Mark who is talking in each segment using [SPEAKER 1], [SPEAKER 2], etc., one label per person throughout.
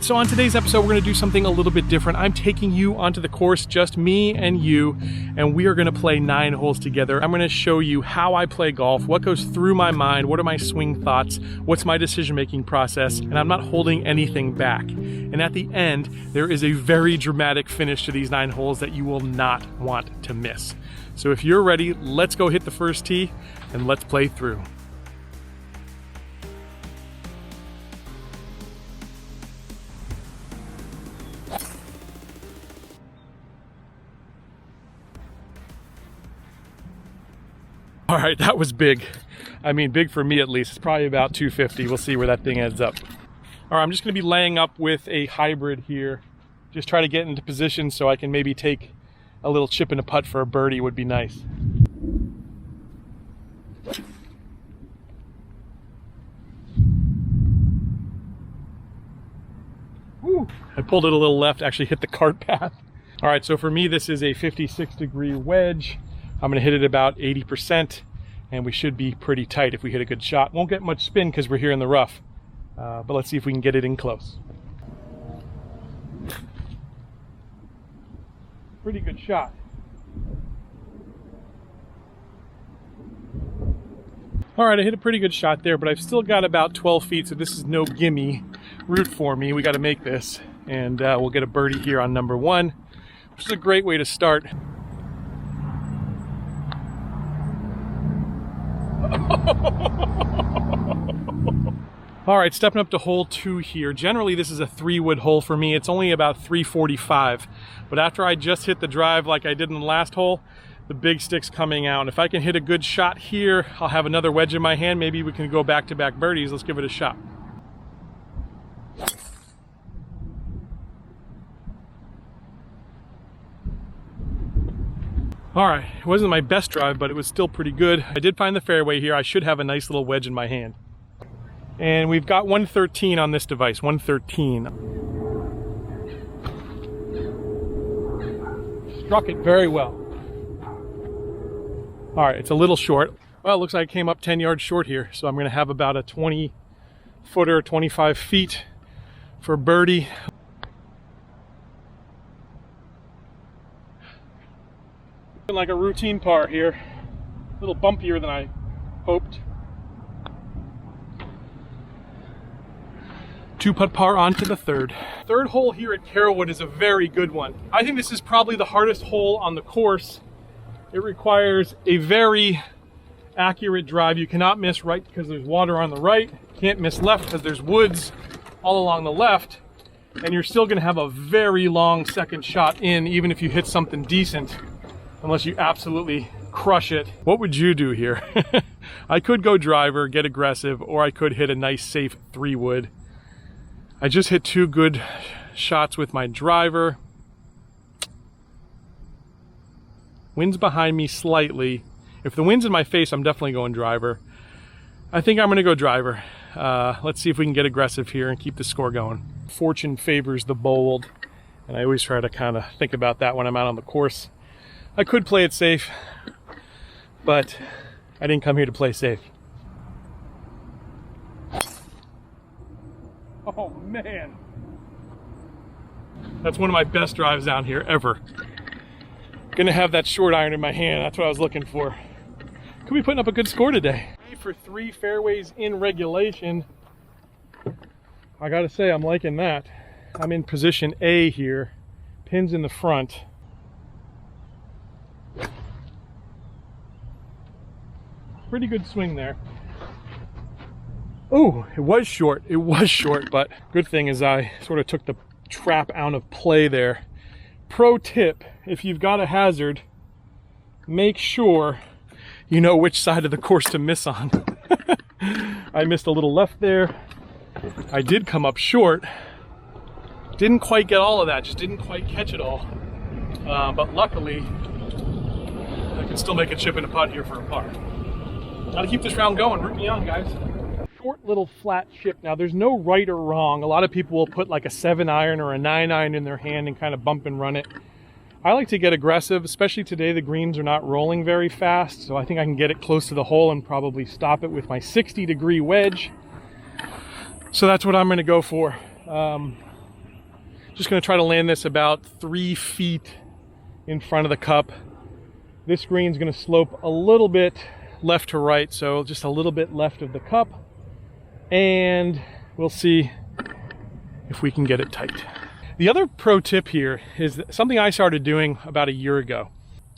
[SPEAKER 1] So on today's episode, we're going to do something a little bit different. I'm taking you onto the course, just me and you, and we are going to play 9 holes together. I'm going to show you how I play golf, what goes through my mind, what are my swing thoughts, what's my decision-making process, and I'm not holding anything back. And at the end, there is a very dramatic finish to these 9 holes that you will not want to miss. So if you're ready, let's go hit the first tee and let's play through. All right, that was big. I mean, big for me at least. It's probably about 250. We'll see where that thing ends up. All right, I'm just gonna be laying up with a hybrid here. Just try to get into position so I can maybe take a little chip and a putt for a birdie would be nice. Woo. I pulled it a little left, actually hit the cart path. All right, so for me, this is a 56-degree wedge. I'm gonna hit it about 80%, and we should be pretty tight if we hit a good shot. Won't get much spin because we're here in the rough, but let's see if we can get it in close. Pretty good shot. All right, I hit a pretty good shot there, but I've still got about 12 feet, so this is no gimme route for me. We gotta make this, and we'll get a birdie here on number 1, which is a great way to start. All right, stepping up to hole 2 here. Generally, this is a 3-wood hole for me. It's only about 345, but after I just hit the drive like I did in the last hole, the big stick's coming out. And if I can hit a good shot here, I'll have another wedge in my hand. Maybe we can go back-to-back birdies. Let's give it a shot. All right, it wasn't my best drive, but it was still pretty good. I did find the fairway here. I should have a nice little wedge in my hand. And we've got 113 on this device, 113. Struck it very well. All right, it's a little short. Well, it looks like I came up 10 yards short here, so I'm gonna have about a 20-footer, 25 feet for birdie. Like a routine par here, a little bumpier than I hoped. 2-putt par onto the third. Third hole here at Carrollwood is a very good one. I think this is probably the hardest hole on the course. It requires a very accurate drive. You cannot miss right because there's water on the right. Can't miss left because there's woods all along the left. And you're still gonna have a very long second shot in, even if you hit something decent. Unless you absolutely crush it. What would you do here? I could go driver, get aggressive, or I could hit a nice safe 3-wood. I just hit 2 good shots with my driver. Wind's behind me slightly. If the wind's in my face, I'm definitely going driver. I think I'm gonna go driver. Let's see if we can get aggressive here and keep the score going. Fortune favors the bold, and I always try to kind of think about that when I'm out on the course. I could play it safe, but I didn't come here to play safe. Oh man. That's one of my best drives down here ever. Gonna have that short iron in my hand. That's what I was looking for. Could be putting up a good score today. 3 for 3 fairways in regulation. I gotta say, I'm liking that. I'm in position A here. Pins in the front. Pretty good swing there. Oh, it was short, but good thing is I sort of took the trap out of play there. Pro tip, if you've got a hazard, make sure you know which side of the course to miss on. I missed a little left there. I did come up short. Didn't quite get all of that, just didn't quite catch it all. But luckily, I can still make a chip and a putt here for a par. Gotta keep this round going. Root me on, guys. Short little flat chip. Now, there's no right or wrong. A lot of people will put like a 7-iron or a 9-iron in their hand and kind of bump and run it. I like to get aggressive, especially today. The greens are not rolling very fast, so I think I can get it close to the hole and probably stop it with my 60-degree wedge. So that's what I'm going to go for. Just going to try to land this about 3 feet in front of the cup. This green's going to slope a little bit left to right, so just a little bit left of the cup, and we'll see if we can get it tight. The other pro tip here is something I started doing about a year ago.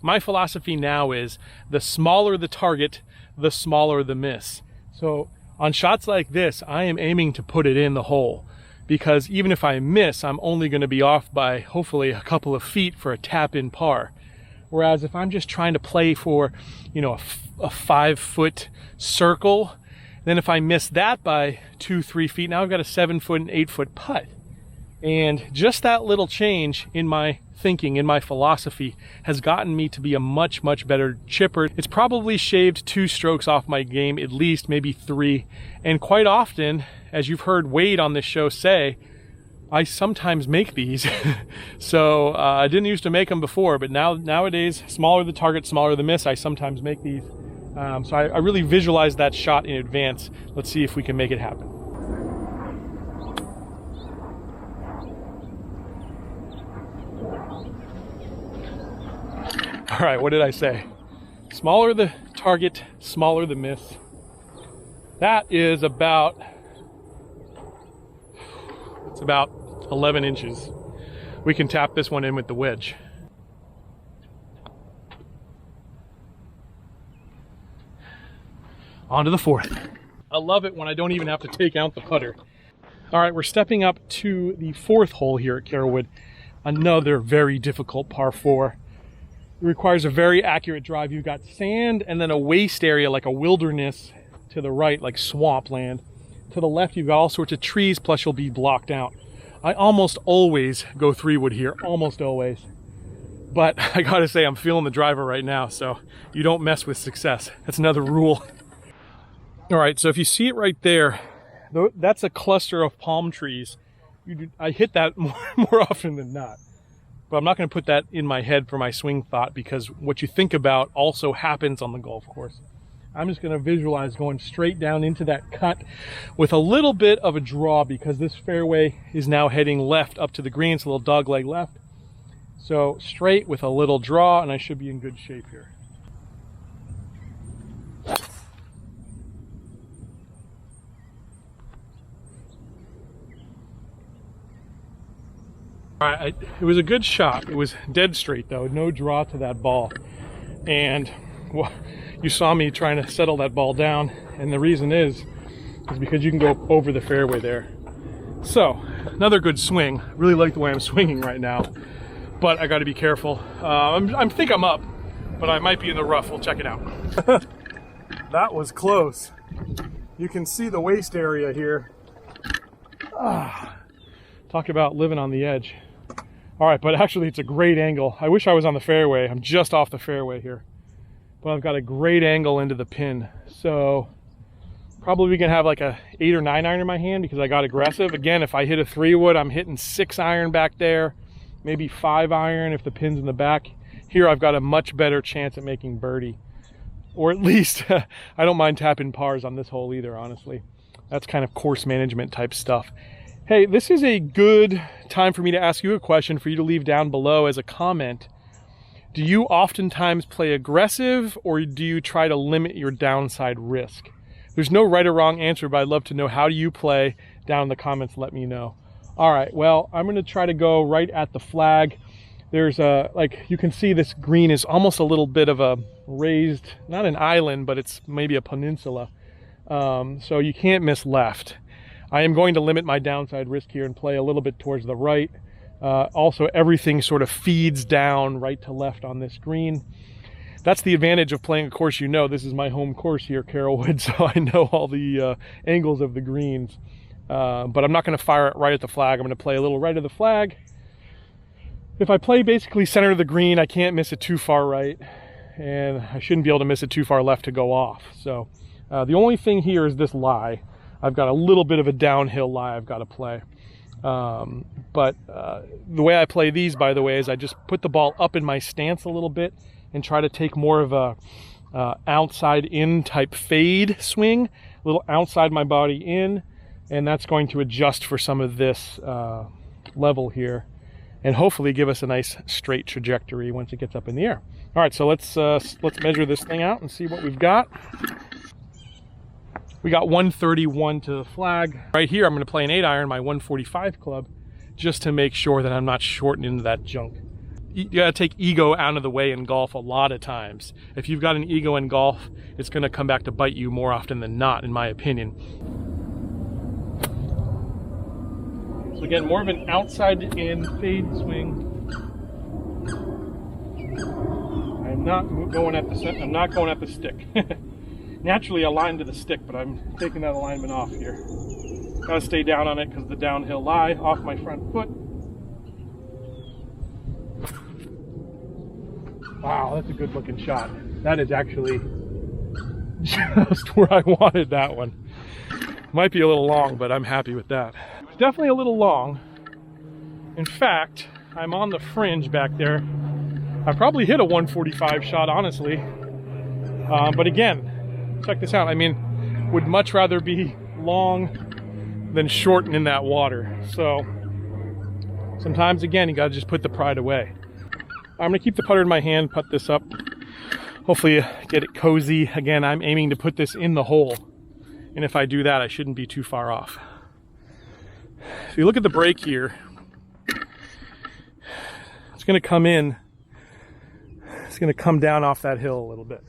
[SPEAKER 1] My philosophy now is the smaller the target, the smaller the miss. So on shots like this, I am aiming to put it in the hole, because even if I miss, I'm only going to be off by hopefully a couple of feet for a tap-in par. Whereas if I'm just trying to play for, you know, a 5-foot circle, then if I miss that by 2-3 feet, now I've got a 7-foot and 8-foot putt. And just that little change in my thinking, in my philosophy, has gotten me to be a much, much better chipper. It's probably shaved 2 strokes off my game, at least, maybe 3. And quite often, as you've heard Wade on this show say, I sometimes make these. So I didn't used to make them before, but nowadays, smaller the target, smaller the miss, I sometimes make these. So I really visualize that shot in advance. Let's see if we can make it happen. All right, what did I say? Smaller the target, smaller the miss. That is about, it's about 11 inches. We can tap this one in with the wedge. On to the 4th. I love it when I don't even have to take out the putter. All right, we're stepping up to the 4th hole here at Carrollwood. Another very difficult par 4. It requires a very accurate drive. You've got sand and then a waste area like a wilderness to the right, like swampland. To the left, you've got all sorts of trees, plus you'll be blocked out. I almost always go 3-wood here, almost always. But I gotta say, I'm feeling the driver right now, so you don't mess with success. That's another rule. All right, so if you see it right there, that's a cluster of palm trees. I hit that more often than not. But I'm not going to put that in my head for my swing thought, because what you think about also happens on the golf course. I'm just going to visualize going straight down into that cut with a little bit of a draw, because this fairway is now heading left up to the green. It's a little dogleg left. So straight with a little draw, and I should be in good shape here. All right, it was a good shot. It was dead straight though, no draw to that ball. And well, you saw me trying to settle that ball down, and the reason is because you can go over the fairway there. So, another good swing. Really like the way I'm swinging right now, but I gotta be careful. I think I'm up, but I might be in the rough. We'll check it out. That was close. You can see the waist area here. Talk about living on the edge. All right, but actually it's a great angle. I wish I was on the fairway. I'm just off the fairway here, but I've got a great angle into the pin. So probably we can have like a 8 or 9 iron in my hand, because I got aggressive. Again, if I hit a 3-wood, I'm hitting 6 iron back there, maybe 5 iron if the pin's in the back. Here I've got a much better chance at making birdie, or at least I don't mind tapping pars on this hole either, honestly. That's kind of course management type stuff. Hey, this is a good time for me to ask you a question for you to leave down below as a comment. Do you oftentimes play aggressive, or do you try to limit your downside risk? There's no right or wrong answer, but I'd love to know, how do you play? Down in the comments, let me know. All right, well, I'm going to try to go right at the flag. There's like you can see, this green is almost a little bit of a raised, not an island, but it's maybe a peninsula. So you can't miss left. I am going to limit my downside risk here and play a little bit towards the right. Also, everything sort of feeds down right to left on this green. That's the advantage of playing a course you know. This is my home course here, Carrollwood, so I know all the angles of the greens. But I'm not going to fire it right at the flag. I'm going to play a little right of the flag. If I play basically center of the green, I can't miss it too far right, and I shouldn't be able to miss it too far left to go off. So the only thing here is this lie. I've got a little bit of a downhill lie I've got to play. But the way I play these, by the way, is I just put the ball up in my stance a little bit and try to take more of a outside in type fade swing, a little outside my body in, and that's going to adjust for some of this level here. and hopefully give us a nice straight trajectory once it gets up in the air. All right, so let's measure this thing out and see what we've got. We got 131 to the flag. Right here, I'm gonna play an 8-iron, my 145 club, just to make sure that I'm not shorting into that junk. You gotta take ego out of the way in golf a lot of times. If you've got an ego in golf, it's gonna come back to bite you more often than not, in my opinion. So again, more of an outside-in fade swing. I'm not going at the stick. Naturally, I line to the stick, but I'm taking that alignment off here. Gotta stay down on it because the downhill lie off my front foot. Wow, that's a good looking shot. That is actually just where I wanted that one. Might be a little long, but I'm happy with that. It was definitely a little long. In fact, I'm on the fringe back there. I probably hit a 145 shot, honestly. But again, check this out. I mean, would much rather be long than short and in that water. So sometimes, again, you gotta just put the pride away. I'm gonna keep the putter in my hand, putt this up. Hopefully get it cozy. Again, I'm aiming to put this in the hole. And if I do that, I shouldn't be too far off. If you look at the break here, it's gonna come in. It's gonna come down off that hill a little bit.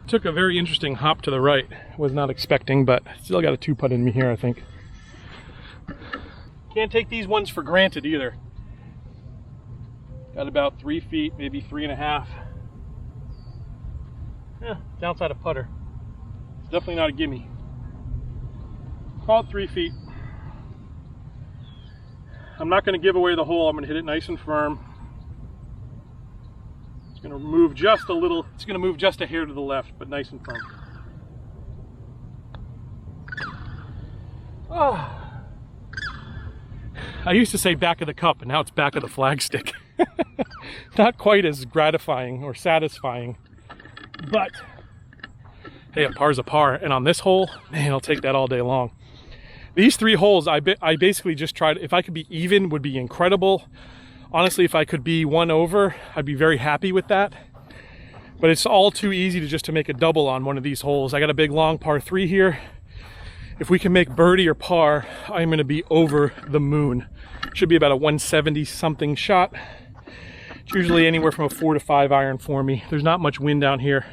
[SPEAKER 1] Took a very interesting hop to the right. Was not expecting, but still got a 2-putt in me here, I think. Can't take these ones for granted either. Got about 3 feet, maybe 3.5. Yeah, downside of putter. It's definitely not a gimme. Call it 3 feet. I'm not going to give away the hole. I'm going to hit it nice and firm. It's going to move just a little. It's going to move just a hair to the left, but nice and firm. Oh. I used to say back of the cup, and now it's back of the flagstick. Not quite as gratifying or satisfying, but hey, a par's a par. And on this hole, man, I'll take that all day long. These 3 holes, I basically just tried. If I could be even, would be incredible. Honestly, if I could be 1 over, I'd be very happy with that. But it's all too easy to make a double on one of these holes. I got a big long par 3 here. If we can make birdie or par, I'm gonna be over the moon. Should be about a 170 something shot. It's usually anywhere from a 4 to 5 iron for me. There's not much wind down here.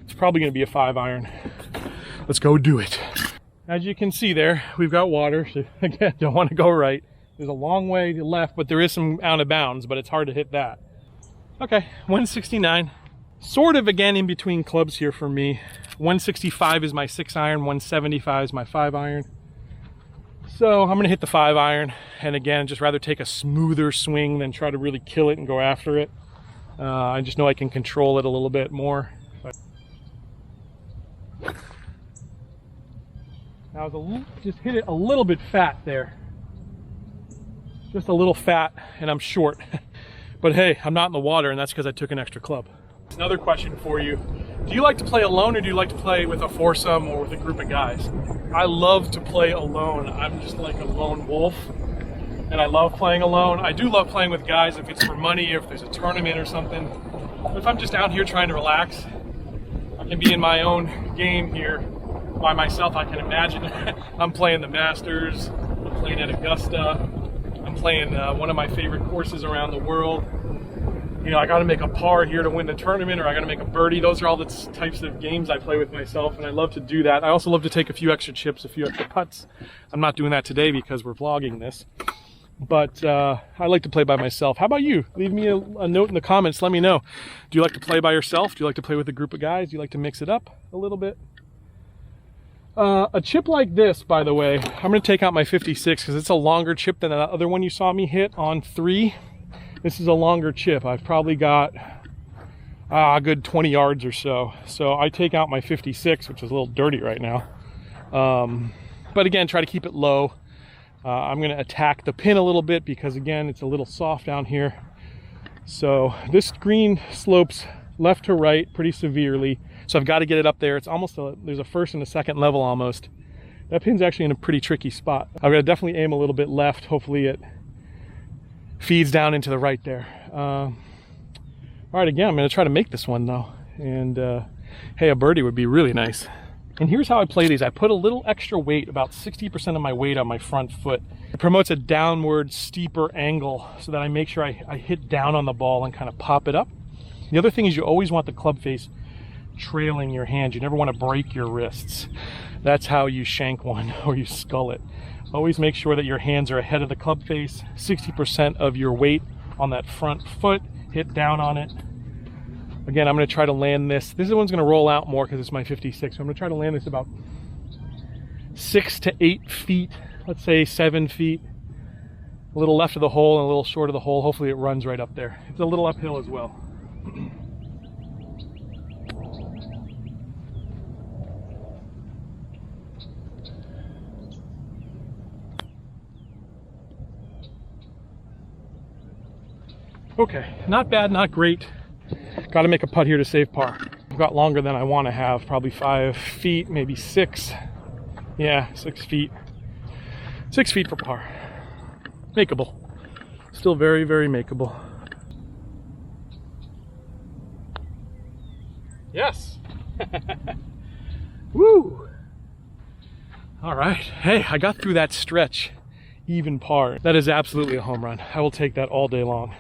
[SPEAKER 1] It's probably gonna be a 5 iron. Let's go do it. As you can see there, we've got water. So again, don't wanna go right. There's a long way to left, but there is some out of bounds, but it's hard to hit that. Okay, 169. Sort of again in between clubs here for me. 165 is my 6 iron, 175 is my 5 iron. So I'm gonna hit the 5 iron, and again, just rather take a smoother swing than try to really kill it and go after it. I just know I can control it a little bit more. Now just hit it a little bit fat there. Just a little fat, and I'm short. But hey, I'm not in the water, and that's because I took an extra club. Another question for you. Do you like to play alone, or do you like to play with a foursome or with a group of guys? I love to play alone. I'm just like a lone wolf, and I love playing alone. I do love playing with guys if it's for money, or if there's a tournament or something. But if I'm just out here trying to relax, I can be in my own game here by myself. I can imagine I'm playing the Masters, I'm playing at Augusta, I'm playing one of my favorite courses around the world. You know, I got to make a par here to win the tournament, or I got to make a birdie. Those are all the types of games I play with myself, and I love to do that. I also love to take a few extra chips, a few extra putts. I'm not doing that today because we're vlogging this, but I like to play by myself. How about you? Leave me a note in the comments. Let me know. Do you like to play by yourself? Do you like to play with a group of guys? Do you like to mix it up a little bit? A chip like this, by the way, I'm going to take out my 56 because it's a longer chip than the other one you saw me hit on 3. This is a longer chip. I've probably got a good 20 yards or so. So I take out my 56, which is a little dirty right now. But again, try to keep it low. I'm going to attack the pin a little bit because, again, it's a little soft down here. So this green slopes left to right pretty severely. So I've got to get it up there. It's almost there's a first and a second level almost. That pin's actually in a pretty tricky spot. I've got to definitely aim a little bit left. Hopefully it feeds down into the right there. All right, again, I'm going to try to make this one though. And hey, a birdie would be really nice. And here's how I play these. I put a little extra weight, about 60% of my weight on my front foot. It promotes a downward, steeper angle so that I make sure I hit down on the ball and kind of pop it up. The other thing is you always want the club face trailing your hand. You never want to break your wrists. That's how you shank one or you skull it. Always make sure that your hands are ahead of the club face, 60% of your weight on that front foot, hit down on it. Again, I'm going to try to land this. This one's going to roll out more because it's my 56. So I'm going to try to land this about 6 to 8 feet, let's say 7 feet. A little left of the hole and a little short of the hole. Hopefully it runs right up there. It's a little uphill as well. Okay, not bad, not great. Got to make a putt here to save par. I've got longer than I want to have, probably 5 feet, maybe 6. Yeah, 6 feet. 6 feet for par. Makeable. Still very, very makeable. Yes. Woo. All right. Hey, I got through that stretch. Even par. That is absolutely a home run. I will take that all day long.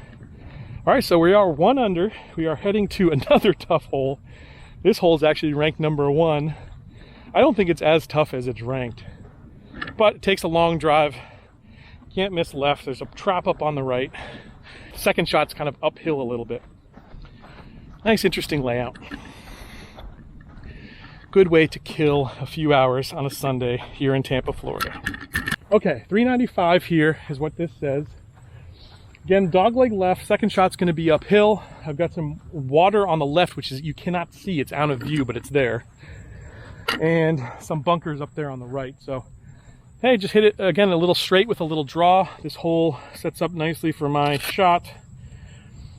[SPEAKER 1] All right, so we are 1 under. We are heading to another tough hole. This hole is actually ranked number 1. I don't think it's as tough as it's ranked, but it takes a long drive. Can't miss left. There's a trap up on the right. Second shot's kind of uphill a little bit. Nice, interesting layout. Good way to kill a few hours on a Sunday here in Tampa, Florida. Okay, 395 here is what this says. Again, dogleg left, second shot's going to be uphill. I've got some water on the left, which is you cannot see. It's out of view, but it's there. And some bunkers up there on the right. So, hey, just hit it, again, a little straight with a little draw. This hole sets up nicely for my shot.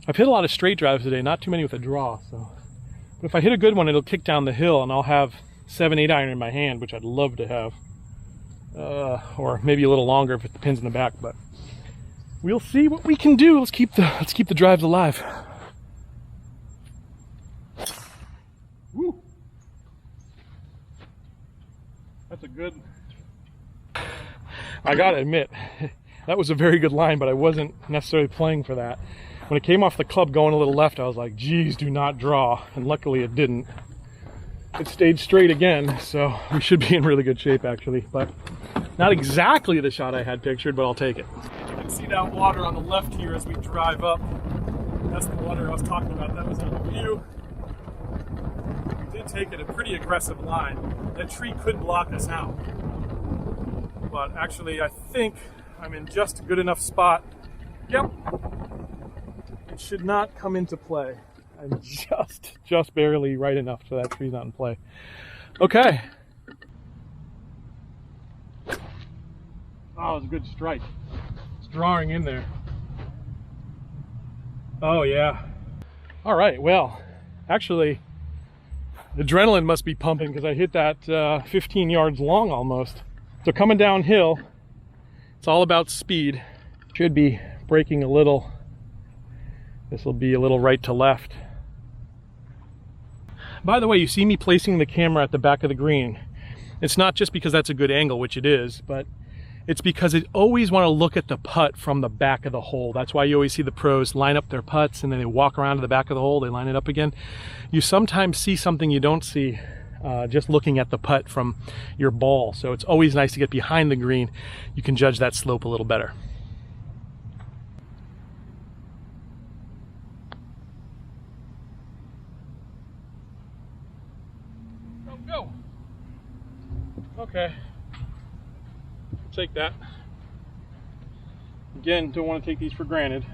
[SPEAKER 1] I've hit a lot of straight drives today, not too many with a draw. So, but if I hit a good one, it'll kick down the hill, and I'll have 7-8 iron in my hand, which I'd love to have. Or maybe a little longer if the pin's in the back, but we'll see what we can do. Let's keep the drives alive. Woo. That's a good. I gotta admit, that was a very good line, but I wasn't necessarily playing for that. When it came off the club going a little left, I was like, geez, do not draw. And luckily it didn't. It stayed straight again, so we should be in really good shape actually. But not exactly the shot I had pictured, but I'll take it. You can see that water on the left here as we drive up. That's the water I was talking about. That was on the view. We did take it a pretty aggressive line. That tree could block us out. But actually, I think I'm in just a good enough spot. Yep. It should not come into play. I'm just barely right enough so that tree's not in play. Okay. Oh, it was a good strike. It's drawing in there. Oh, yeah. All right, well, actually, the adrenaline must be pumping because I hit that 15 yards long almost. So coming downhill, it's all about speed. Should be braking a little. This will be a little right to left. By the way, you see me placing the camera at the back of the green. It's not just because that's a good angle, which it is, but it's because I always want to look at the putt from the back of the hole. That's why you always see the pros line up their putts and then they walk around to the back of the hole, they line it up again. You sometimes see something you don't see just looking at the putt from your ball. So it's always nice to get behind the green. You can judge that slope a little better. Go. Okay. Take that. Again, don't want to take these for granted.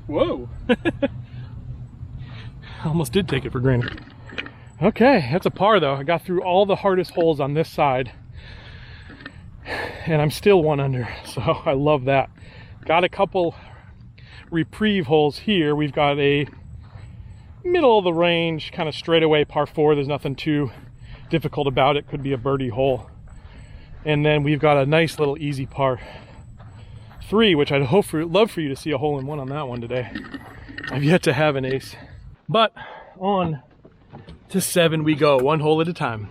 [SPEAKER 1] Whoa. Almost did take it for granted. Okay, that's a par though. I got through all the hardest holes on this side and I'm still 1 under, so I love that. Got a couple reprieve holes here. We've got a middle of the range, kind of straightaway par 4. There's nothing too difficult about it. Could be a birdie hole. And then we've got a nice little easy par 3, which I'd love for you to see a hole-in-one on that one today. I've yet to have an ace. But on to 7 we go, one hole at a time.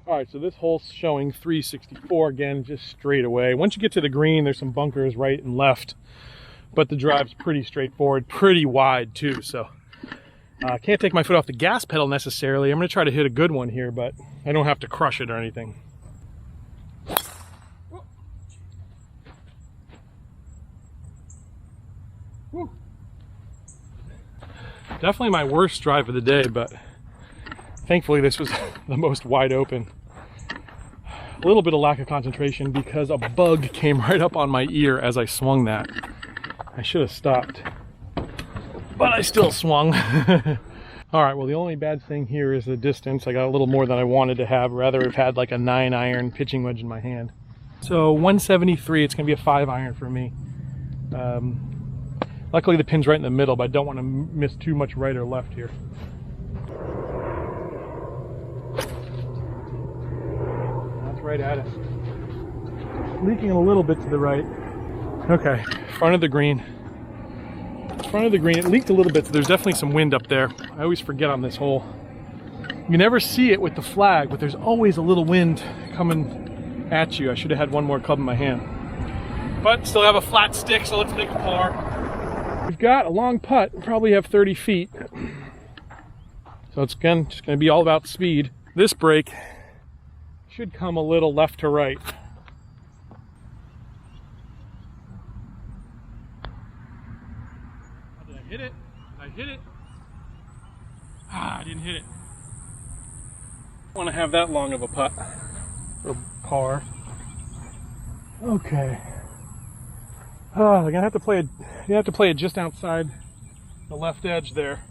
[SPEAKER 1] All right, so this hole's showing 364 again, just straight away. Once you get to the green, there's some bunkers right and left, but the drive's pretty straightforward, pretty wide too. So I can't take my foot off the gas pedal necessarily. I'm gonna try to hit a good one here, but I don't have to crush it or anything. Woo. Definitely my worst drive of the day, but thankfully this was the most wide open. A little bit of lack of concentration because a bug came right up on my ear as I swung that. I should have stopped, but I still swung. All right, well, the only bad thing here is the distance. I got a little more than I wanted to have. Rather have had like a 9-iron pitching wedge in my hand. So 173, it's gonna be a 5-iron for me. Luckily the pin's right in the middle, but I don't want to miss too much right or left here. That's right at it. Leaking a little bit to the right. Okay, front of the green. Front of the green, it leaked a little bit, so there's definitely some wind up there. I always forget on this hole. You never see it with the flag, but there's always a little wind coming at you. I should have had one more club in my hand. But still have a flat stick, so let's make a par. We've got a long putt, we'll probably have 30 feet. So it's again just going to be all about speed. This break should come a little left to right. Did I hit it? Did I hit it? I didn't hit it. I don't want to have that long of a putt for par. Okay. I'm gonna have to play it. You have to play it just outside the left edge there.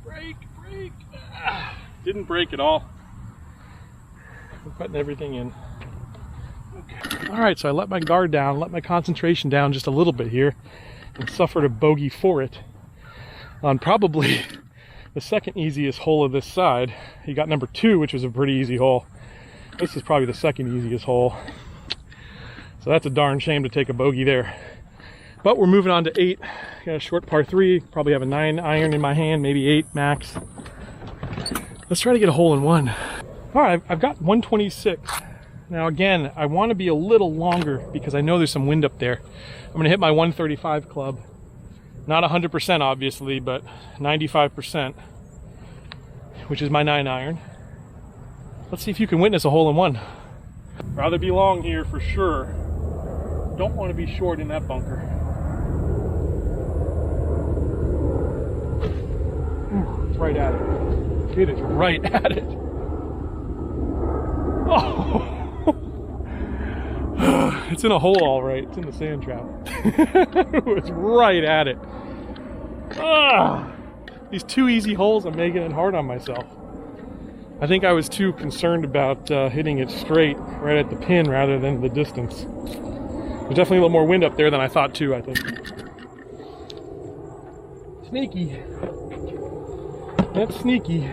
[SPEAKER 1] Break, break. Didn't break at all. We're putting everything in. Okay. All right, so I let my guard down, let my concentration down just a little bit here, and suffered a bogey for it on probably the second easiest hole of this side. He got number 2, which was a pretty easy hole. This is probably the second easiest hole. So that's a darn shame to take a bogey there. But we're moving on to 8. Got a short par 3. Probably have a 9-iron in my hand, maybe 8 max. Let's try to get a hole-in-one. All right, I've got 126. Now again, I want to be a little longer because I know there's some wind up there. I'm going to hit my 135 club. Not 100% obviously, but 95%, which is my 9-iron. Let's see if you can witness a hole-in-one. Rather be long here for sure. Don't want to be short in that bunker. Ooh, it's right at it. It is right at it. Oh! It's in a hole all right. It's in the sand trap. It's right at it. Ah! These 2 easy holes, I'm making it hard on myself. I think I was too concerned about hitting it straight right at the pin rather than the distance. There's definitely a little more wind up there than I thought too, I think. Sneaky. That's sneaky.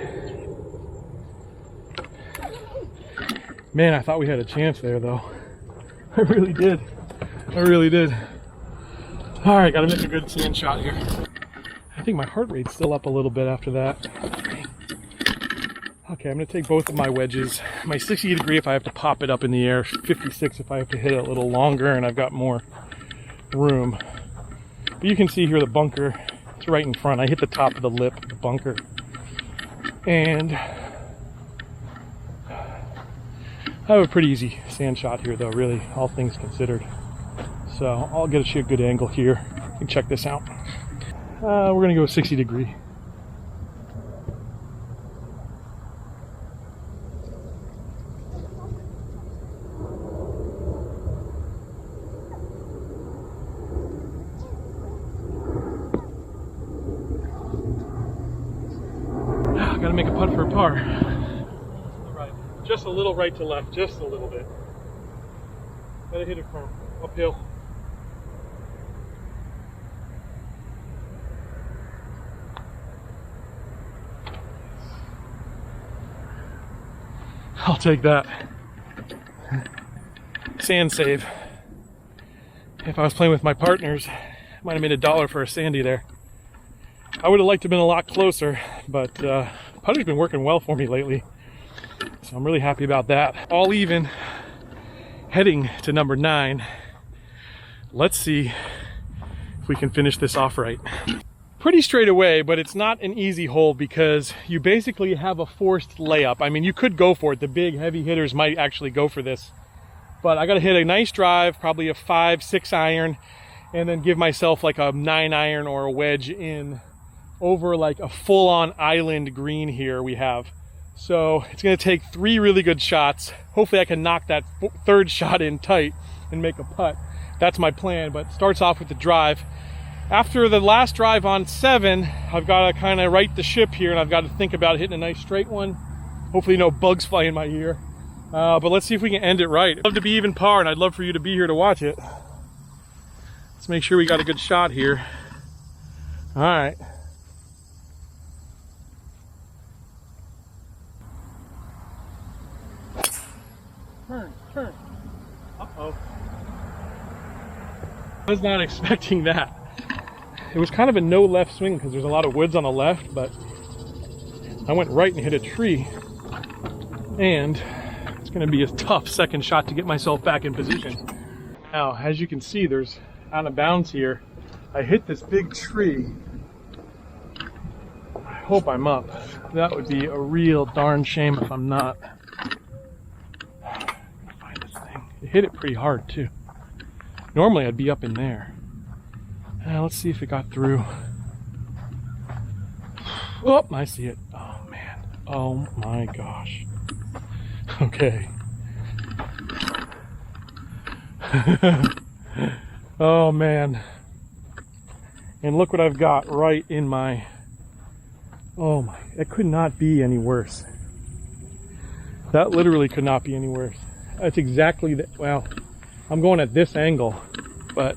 [SPEAKER 1] Man, I thought we had a chance there though. I really did. I really did. All right, gotta make a good sand shot here. I think my heart rate's still up a little bit after that. Okay, I'm going to take both of my wedges. My 60 degree if I have to pop it up in the air, 56 if I have to hit it a little longer and I've got more room. But you can see here the bunker, it's right in front. I hit the top of the lip of the bunker. And I have a pretty easy sand shot here though, really, all things considered. So I'll get a good angle here. You can check this out. We're going to go 60 degree. Gotta make a putt for a par. Right. Just a little right to left, just a little bit. Gotta hit it firm, uphill. I'll take that. Sand save. If I was playing with my partners, I might have made $1 for a sandy there. I would have liked to have been a lot closer, but putter's been working well for me lately. So I'm really happy about that. All even, heading to number 9. Let's see if we can finish this off right. Pretty straight away, but it's not an easy hole because you basically have a forced layup. I mean, you could go for it. The big heavy hitters might actually go for this. But I gotta hit a nice drive, probably a 5-6 iron, and then give myself like a 9 iron or a wedge in over like a full-on island green here we have. So it's gonna take 3 really good shots. Hopefully I can knock that 3rd shot in tight and make a putt. That's my plan, but it starts off with the drive. After the last drive on 7, I've got to kind of right the ship here, and I've got to think about hitting a nice straight one. Hopefully no bugs fly in my ear. But let's see if we can end it right. I'd love to be even par, and I'd love for you to be here to watch it. Let's make sure we got a good shot here. All right. Turn. Uh-oh. I was not expecting that. It was kind of a no left swing because there's a lot of woods on the left, but I went right and hit a tree. And it's going to be a tough second shot to get myself back in position. Now, as you can see, there's out of bounds here. I hit this big tree. I hope I'm up. That would be a real darn shame if I'm not. Find this thing. It hit it pretty hard too. Normally I'd be up in there. Let's see if it got through. Oh, I see it. Oh man. Oh my gosh. Okay. Oh man. And look what I've got right in my... Oh my, it could not be any worse. That literally could not be any worse. That's exactly the... Well, I'm going at this angle, but...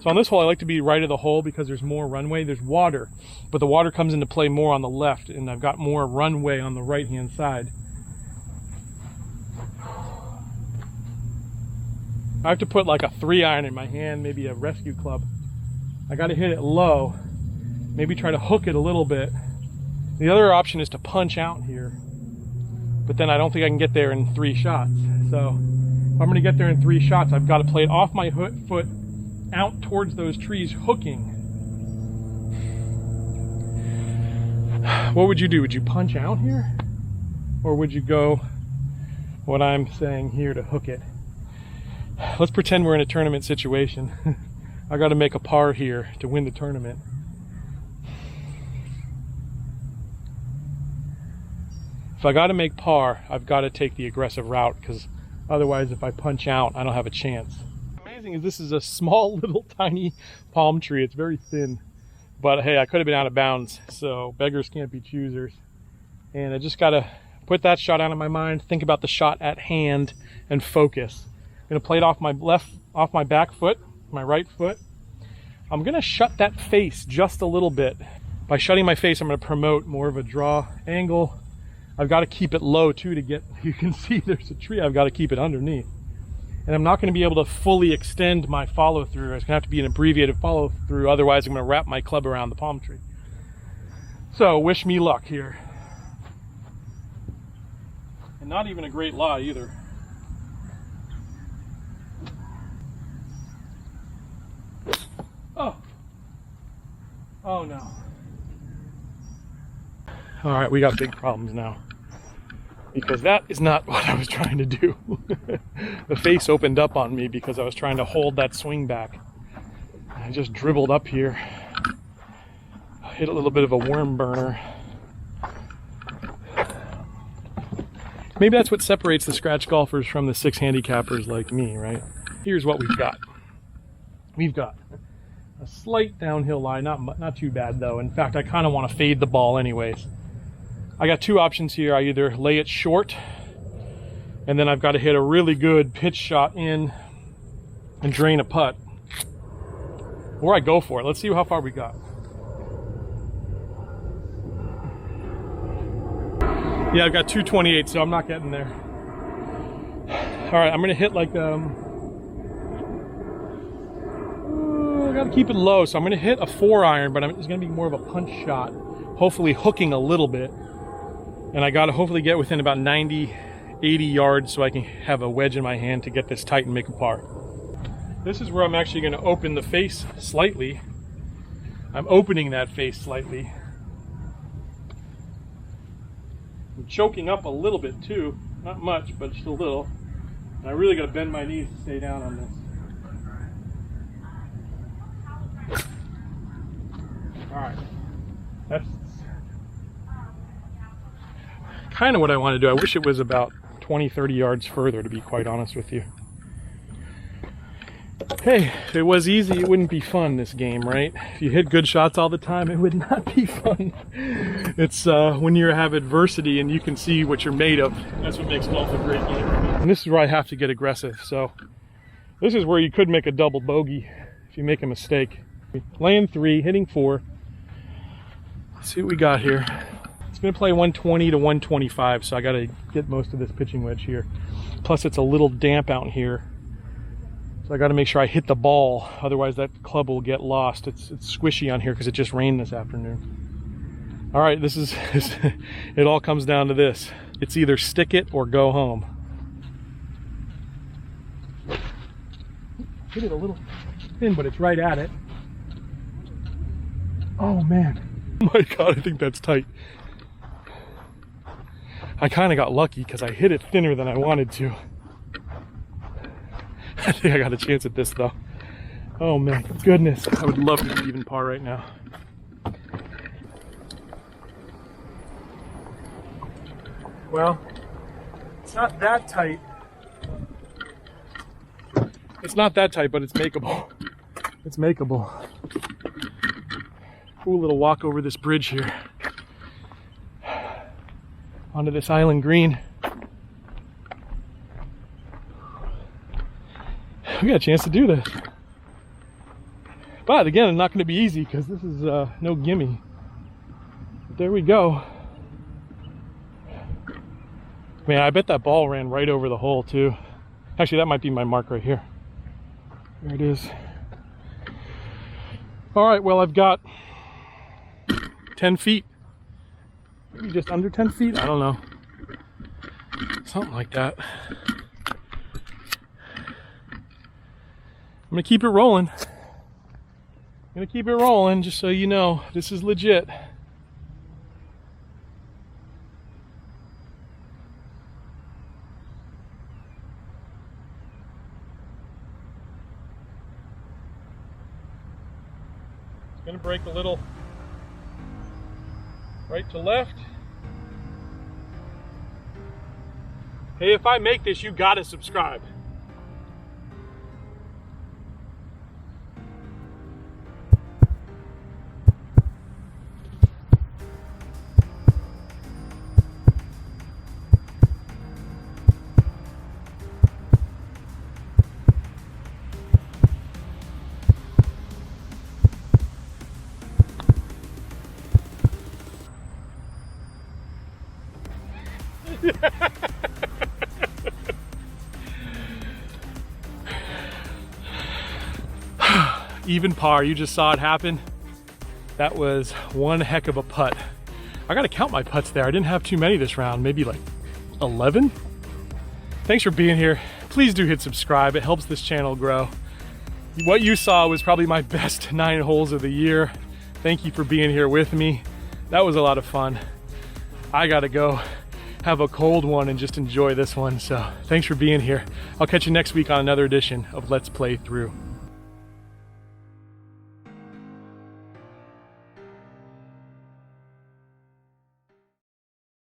[SPEAKER 1] So on this hole, I like to be right of the hole because there's more runway. There's water, but the water comes into play more on the left, and I've got more runway on the right-hand side. I have to put like a 3 iron in my hand, maybe a rescue club. I got to hit it low, maybe try to hook it a little bit. The other option is to punch out here, but then I don't think I can get there in 3 shots. So if I'm going to get there in 3 shots, I've got to play it off my foot, out towards those trees, hooking. What would you do? Would you punch out here? Or would you go what I'm saying here to hook it? Let's pretend we're in a tournament situation. I got to make a par here to win the tournament. If I got to make par, I've got to take the aggressive route, because otherwise if I punch out, I don't have a chance. Is this is a small little tiny palm tree. It's very thin, but hey, I could have been out of bounds, so beggars can't be choosers. And I just gotta put that shot out of my mind, think about the shot at hand, and focus. I'm gonna play it off my back foot, my right foot. I'm gonna shut that face just a little bit. By shutting my face, I'm gonna promote more of a draw angle. I've got to keep it low too to get, you can see there's a tree, I've got to keep it underneath. And I'm not going to be able to fully extend my follow through. It's going to have to be an abbreviated follow through, otherwise I'm going to wrap my club around the palm tree. So wish me luck here. And not even a great lie either. Oh no. All right, we got big problems now, because that is not what I was trying to do. The face opened up on me because I was trying to hold that swing back. I just dribbled up here, hit a little bit of a worm burner. Maybe that's what separates the scratch golfers from the 6 handicappers like me, right? Here's what we've got. We've got a slight downhill lie, not too bad though. In fact, I kind of want to fade the ball anyways. I got 2 options here. I either lay it short, and then I've got to hit a really good pitch shot in and drain a putt, or I go for it. Let's see how far we got. Yeah, I've got 228, so I'm not getting there. All right, I'm gonna hit like, I gotta keep it low, so I'm gonna hit a 4-iron, but it's gonna be more of a punch shot, hopefully hooking a little bit. And I gotta hopefully get within about 90, 80 yards so I can have a wedge in my hand to get this tight and make a par. This is where I'm actually gonna open the face slightly. I'm opening that face slightly. I'm choking up a little bit too, not much, but just a little. And I really got to bend my knees to stay down on this. All right, that's kind of what I want to do. I wish it was about 20, 30 yards further, to be quite honest with you. Hey, if it was easy, it wouldn't be fun, this game, right? If you hit good shots all the time, it would not be fun. It's when you have adversity and you can see what you're made of. That's what makes golf a great game. And this is where I have to get aggressive. So this is where you could make a double bogey if you make a mistake. Laying 3, hitting 4. Let's see what we got here. It's going to play 120 to 125, so I got to get most of this pitching wedge here. Plus, it's a little damp out here. So I got to make sure I hit the ball, otherwise that club will get lost. It's squishy on here because it just rained this afternoon. All right, this is it all comes down to this. It's either stick it or go home. Hit it a little thin, but it's right at it. Oh man. Oh my God, I think that's tight. I kind of got lucky because I hit it thinner than I wanted to. I think I got a chance at this though. Oh man, goodness. I would love to be even par right now. Well, it's not that tight. It's not that tight, but it's makeable. It's makeable. Cool little walk over this bridge here. Onto this island green. We got a chance to do this. But again, it's not going to be easy because this is no gimme. But there we go. Man, I bet that ball ran right over the hole too. Actually, that might be my mark right here. There it is. All right, well, I've got 10 feet. Maybe just under 10 feet? I don't know. Something like that. I'm gonna keep it rolling. I'm gonna keep it rolling just so you know this is legit. It's gonna break a little right to left. Hey, if I make this, you gotta subscribe. Even par, you just saw it happen. That was one heck of a putt. I gotta count my putts there. I didn't have too many this round, maybe like 11. Thanks for being here. Please do hit subscribe. It helps this channel grow. What you saw was probably my best 9 holes of the year. Thank you for being here with me. That was a lot of fun. I gotta go have a cold one and just enjoy this one. So thanks for being here. I'll catch you next week on another edition of Let's Play Through.